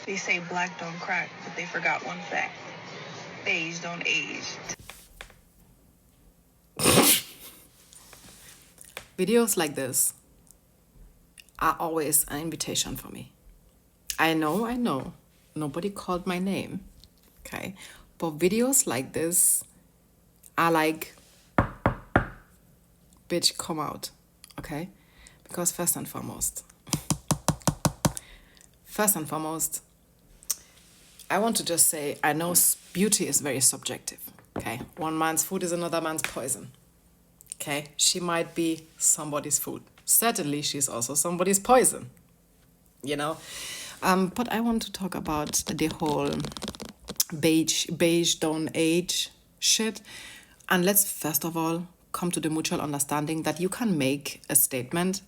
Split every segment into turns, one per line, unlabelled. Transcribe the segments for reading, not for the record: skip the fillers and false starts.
They say black don't crack, but they forgot one fact. Beige don't age.
Videos like this are always an invitation for me. I know, nobody called my name, okay? But videos like this are like, bitch, come out, okay? Because first and foremost, I want to just say, I know beauty is very subjective, okay? One man's food is another man's poison, okay? She might be somebody's food. Certainly, she's also somebody's poison, you know? But I want to talk about the whole beige don't age shit. And let's first of all come to the mutual understanding that you can make a statement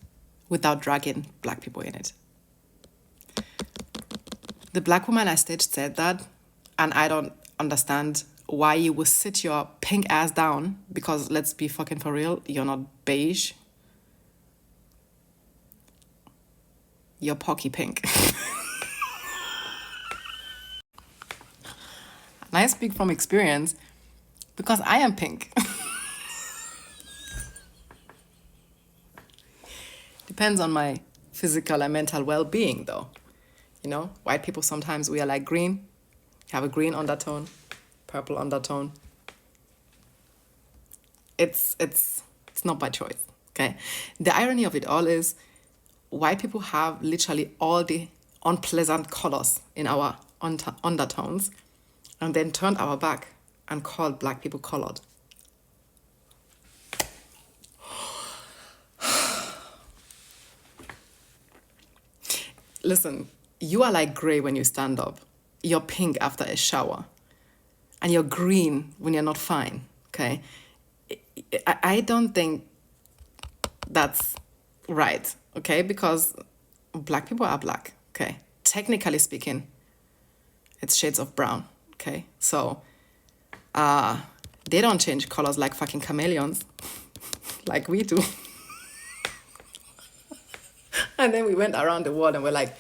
without dragging black people in it. The black woman I staged said that, and I don't understand why you would sit your pink ass down, because let's be fucking for real, you're not beige. You're pocky pink. And I speak from experience because I am pink. Depends on my physical and mental well-being, though. You know, white people sometimes we are like green, have a green undertone, purple undertone. It's not by choice, okay? The irony of it all is white people have literally all the unpleasant colors in our undertones and then turned our back and called black people colored. Listen, you are like gray when you stand up. You're pink after a shower. And you're green when you're not fine, okay? I don't think that's right, okay? Because black people are black, okay? Technically speaking, it's shades of brown, okay? So, they don't change colors like fucking chameleons, like we do. And then we went around the world and we're like,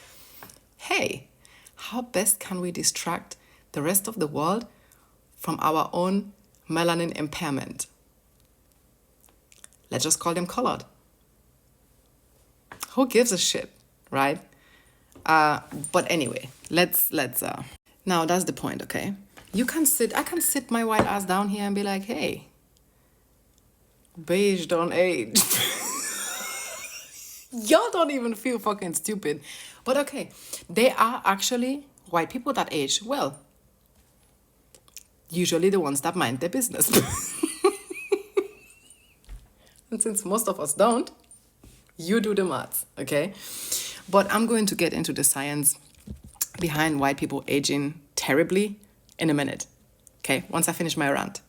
hey, how best can we distract the rest of the world from our own melanin impairment? Let's just call them colored. Who gives a shit, right? But anyway, let's now that's the point, okay? I can sit my white ass down here and be like, hey, beige don't age. Y'all don't even feel fucking stupid. But okay, they are actually white people that age well. Usually the ones that mind their business. And since most of us don't, you do the maths, okay? But I'm going to get into the science behind white people aging terribly in a minute, okay? Once I finish my rant.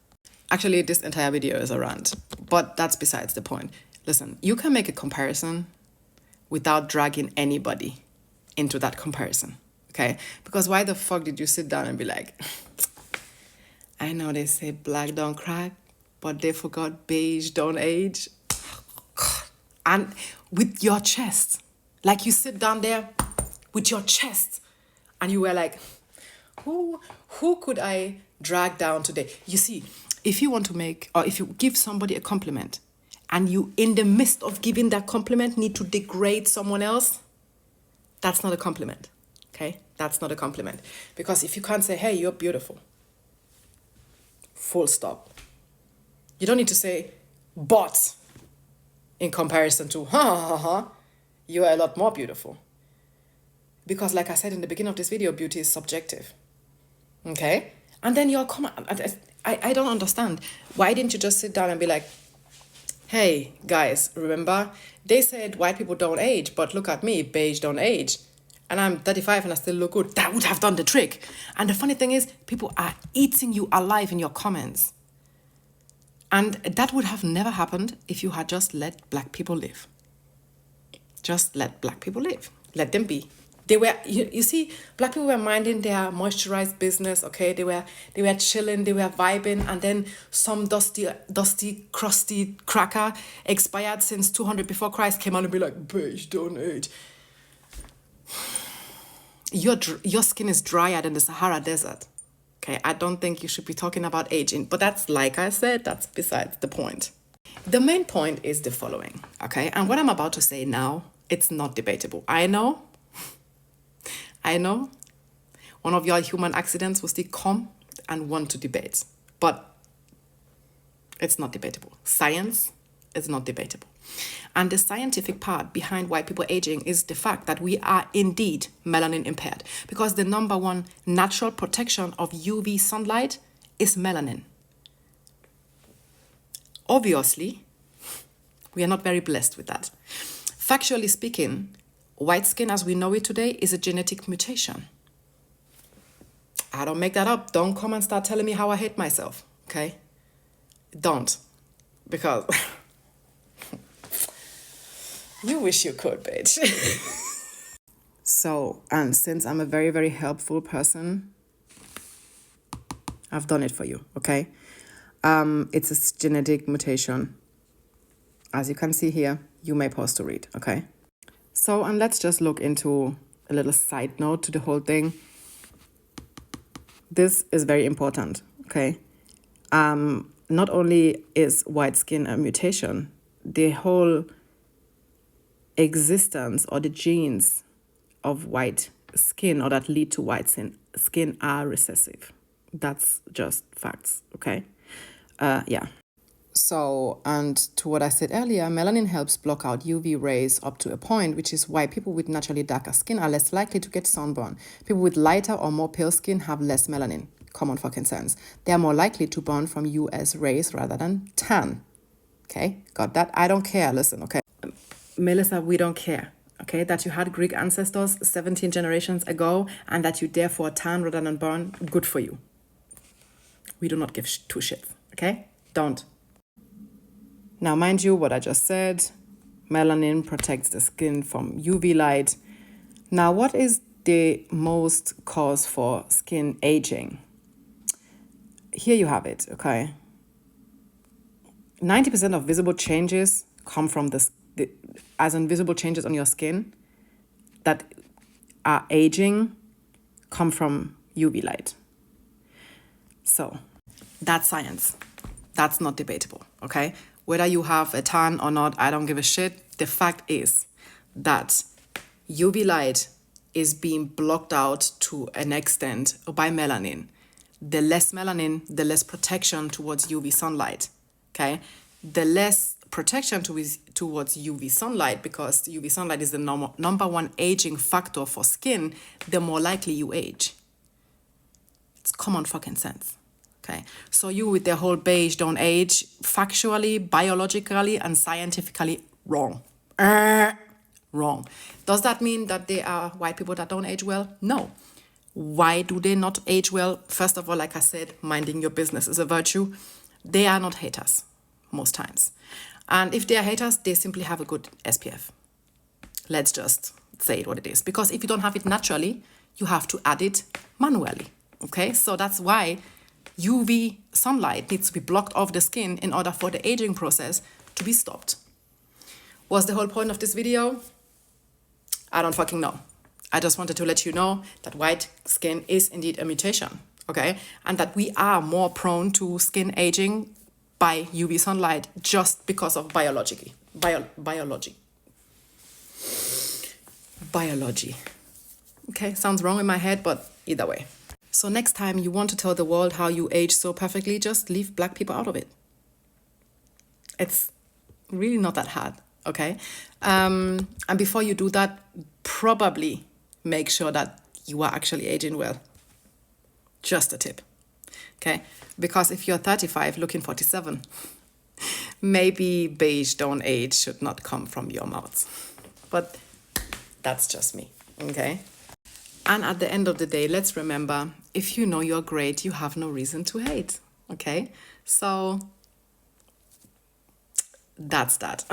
Actually, this entire video is a rant, but that's besides the point. Listen, you can make a comparison without dragging anybody into that comparison, okay? Because why the fuck did you sit down and be like, I know they say black don't crack, but they forgot beige don't age. And with your chest, like you sit down there with your chest and you were like, who could I drag down today? You see, if you want to make, or if you give somebody a compliment and you, in the midst of giving that compliment, need to degrade someone else, that's not a compliment, okay? That's not a compliment. Because if you can't say, hey, you're beautiful, full stop. You don't need to say, but in comparison to, you are a lot more beautiful. Because like I said in the beginning of this video, beauty is subjective, okay? And then you'll come, I don't understand. Why didn't you just sit down and be like, hey, guys, remember? They said white people don't age, but look at me, beige don't age. And I'm 35 and I still look good. That would have done the trick. And the funny thing is, people are eating you alive in your comments. And that would have never happened if you had just let black people live. Just let black people live. Let them be. They were, you see, black people were minding their moisturized business, okay? They were chilling, they were vibing, and then some dusty, crusty cracker expired since 200 before Christ came out and be like, beige, don't age. your skin is drier than the Sahara Desert. Okay, I don't think you should be talking about aging, but that's, like I said, that's besides the point. The main point is the following, okay? And what I'm about to say now, it's not debatable. I know, one of your human accidents will still come and want to debate, but it's not debatable. Science is not debatable. And the scientific part behind white people aging is the fact that we are indeed melanin impaired, because the number one natural protection of UV sunlight is melanin. Obviously, we are not very blessed with that. Factually speaking, white skin as we know it today is a genetic mutation. I don't make that up. Don't come and start telling me how I hate myself, okay? Don't. Because you wish you could, bitch. So, and since I'm a very, very helpful person, I've done it for you, okay? It's a genetic mutation. As you can see here, you may pause to read, okay? So, and let's just look into a little side note to the whole thing. This is very important, okay? Not only is white skin a mutation, the whole existence or the genes of white skin or that lead to white skin are recessive. That's just facts, okay? Yeah. So, and to what I said earlier, melanin helps block out UV rays up to a point, which is why people with naturally darker skin are less likely to get sunburn. People with lighter or more pale skin have less melanin. Common fucking sense. They are more likely to burn from US rays rather than tan. Okay, got that? I don't care. Listen, okay? Melissa, we don't care. Okay, that you had Greek ancestors 17 generations ago and that you therefore tan rather than burn, good for you. We do not give two shits, okay? Don't. Now, mind you, what I just said, melanin protects the skin from UV light. Now, what is the most cause for skin aging? Here you have it, okay? 90% of visible changes come from as invisible changes on your skin that are aging come from UV light. So, that's science. That's not debatable, okay? Whether you have a tan or not, I don't give a shit. The fact is that UV light is being blocked out to an extent by melanin. The less melanin, the less protection towards UV sunlight, okay? The less protection towards UV sunlight, because UV sunlight is the number one aging factor for skin, the more likely you age. It's common fucking sense. Okay, so you with the whole beige don't age, factually, biologically, and scientifically wrong. Wrong. Does that mean that there are white people that don't age well? No. Why do they not age well? First of all, like I said, minding your business is a virtue. They are not haters, most times. And if they are haters, they simply have a good SPF. Let's just say it what it is. Because if you don't have it naturally, you have to add it manually. Okay, so that's why UV sunlight needs to be blocked off the skin in order for the aging process to be stopped. What's the whole point of this video? I don't fucking know. I just wanted to let you know that white skin is indeed a mutation, okay? And that we are more prone to skin aging by UV sunlight just because of biology. Okay, sounds wrong in my head, but either way. So next time you want to tell the world how you age so perfectly, just leave black people out of it. It's really not that hard, okay? And before you do that, probably make sure that you are actually aging well. Just a tip, okay? Because if you're 35 looking 47, maybe beige don't age should not come from your mouth. But that's just me, okay? And at the end of the day, let's remember, if you know you're great, you have no reason to hate, okay? So that's that.